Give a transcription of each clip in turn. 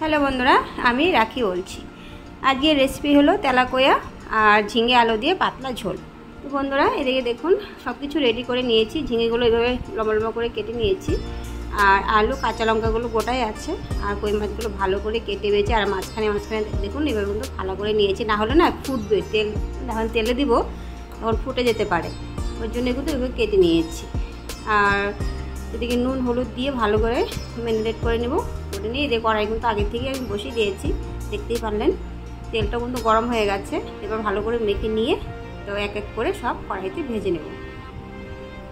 Hello বন্ধুরা, আমি রাখি বলছি। আজকের রেসিপি হলো তেলাকোয়া আর ঝিঙে আলু দিয়ে পাতলা ঝোল। তো বন্ধুরা, এদিকে দেখুন সব কিছু রেডি করে নিয়েছি। ঝিঙেগুলো এভাবে লম্বা লম্বা করে কেটে নিয়েছি, আর আলু কাঁচা লঙ্কাগুলো গোটাই আছে, আর কই মাছগুলো ভালো করে কেটে বেছে, আর মাঝখানে দেখুন এভাবে কিন্তু ভালো করে নিয়েছি, না হলে না ফুটবে, তেল যখন তেলে দিব তখন ফুটে যেতে পারে, ওর জন্য কিন্তু এভাবে কেটে নিয়েছি। আর এদিকে নুন হলুদ দিয়ে ভালো করে ম্যারিনেট করে নেব। করে নিয়ে এদিকে কড়াই কিন্তু আগে থেকে আমি বসিয়ে দিয়েছি, দেখতেই পারলেন। তেলটা কিন্তু গরম হয়ে গেছে, এবার ভালো করে মেখে নিয়ে তো এক এক করে সব কড়াইতে ভেজে নেব।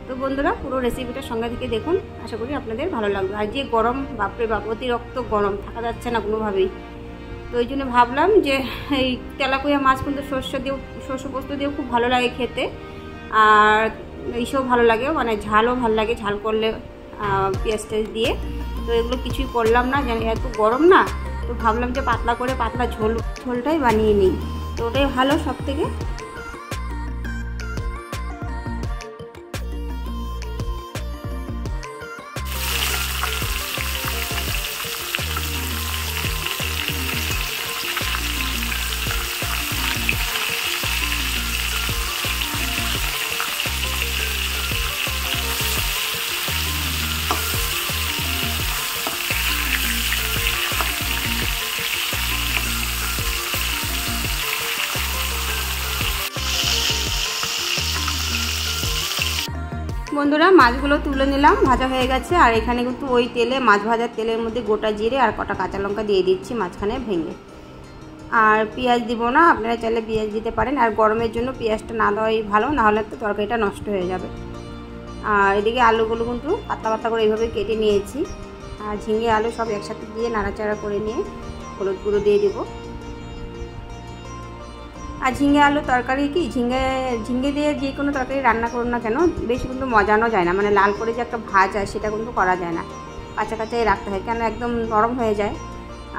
তো বন্ধুরা, পুরো রেসিপিটার সঙ্গে থেকে দেখুন, আশা করি আপনাদের ভালো লাগবে। আর যে গরম, বাপরে বাপ, অতিরিক্ত গরম, থাকা যাচ্ছে না কোনোভাবেই। তো ওই জন্য ভাবলাম যে এই তেলাকোয়া মাছ কিন্তু সর্ষে পোস্ত দিয়েও খুব ভালো লাগে খেতে, আর এইসব ভালো লাগে, মানে ঝালও ভালো লাগে, ঝাল করলে পেঁয়াজ টেস্ট দিয়ে। তো এগুলো কিছুই করলাম না, জানি এত গরম না, তো ভাবলাম যে পাতলা করে পাতলা ঝোলটাই বানিয়ে নিই, তো ওটাই ভালো সব থেকে। বন্ধুরা, মাছগুলো তুলে নিলাম, ভাজা হয়ে গেছে। আর এখানে কিন্তু ওই তেলে, মাছ ভাজার তেলের মধ্যে গোটা জিরে আর কটা কাঁচা লঙ্কা দিয়ে দিচ্ছি মাঝখানে ভেঙে। আর পেঁয়াজ দিব না, আপনারা চাইলে পেঁয়াজ দিতে পারেন। আর গরমের জন্য পেঁয়াজটা না দেওয়াই ভালো, নাহলে তো তরকারিটা নষ্ট হয়ে যাবে। আর এদিকে আলুগুলো কিন্তু পাতলা পাতলা করে এইভাবে কেটে নিয়েছি। আর ঝিঙে আলু সব একসাথে দিয়ে নাড়াচাড়া করে নিয়ে হলুদ গুঁড়ো দিয়ে দেবো। আর ঝিঙে আলু তরকারি কি, ঝিঙে দিয়ে যে কোনো তরকারি রান্না করুন না কেন, বেশি কিন্তু মজানো যায় না, মানে লাল করে যে একটা ভাজা সেটা কিন্তু করা যায় না, কাঁচা কাঁচাই রাখতে হয়, কেন একদম নরম হয়ে যায়।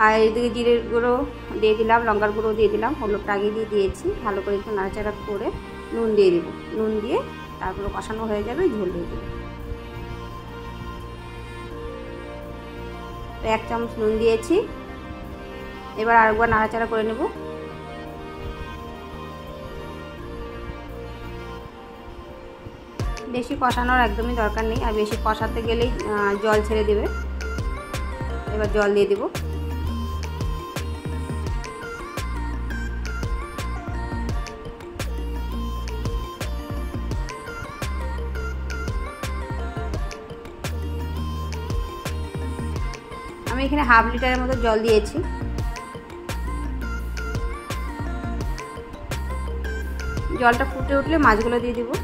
আর এদিকে জিরের গুঁড়ো দিয়ে দিলাম, লঙ্কার গুঁড়ো দিয়ে দিলাম, হলুদটা আগে দিয়ে দিয়েছি, ভালো করে একটু নাড়াচাড়া করে নুন দিয়ে দেবো। নুন দিয়ে তারপরে কষানো হয়ে যাবে, ঝোল দিয়ে দেবো। তো 1 চামচ নুন দিয়েছি, এবার আরেকবার নাড়াচাড়া করে নেব। বেশি কষানোর একদমই দরকার নেই, আর বেশি কষাতে গেলেই জল ছেড়ে দেবে। এবার জল দিয়ে দেব। আমি এখানে ½ লিটারের মতো জল দিয়েছি। জলটা ফুটে উঠলে মাছগুলো দিয়ে দেবো।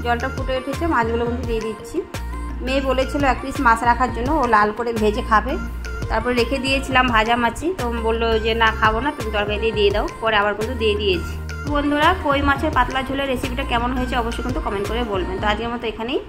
জলটা ফুটে উঠেছে, মাছগুলো কিন্তু দিয়ে দিচ্ছি। মেয়ে বলেছিল 1 পিস মাছ রাখার জন্য, ও লাল করে ভেজে খাবে। তারপরে রেখে দিয়েছিলাম ভাজা মাছি, তো বললো যে না খাবো না, তুমি তরকারি দিয়ে দাও। পরে আবার কিন্তু দিয়ে দিয়েছি। বন্ধুরা, কই মাছের পাতলা ঝোলের রেসিপিটা কেমন হয়েছে অবশ্যই কিন্তু কমেন্ট করে বলবেন। তো আজকের মতো এখানেই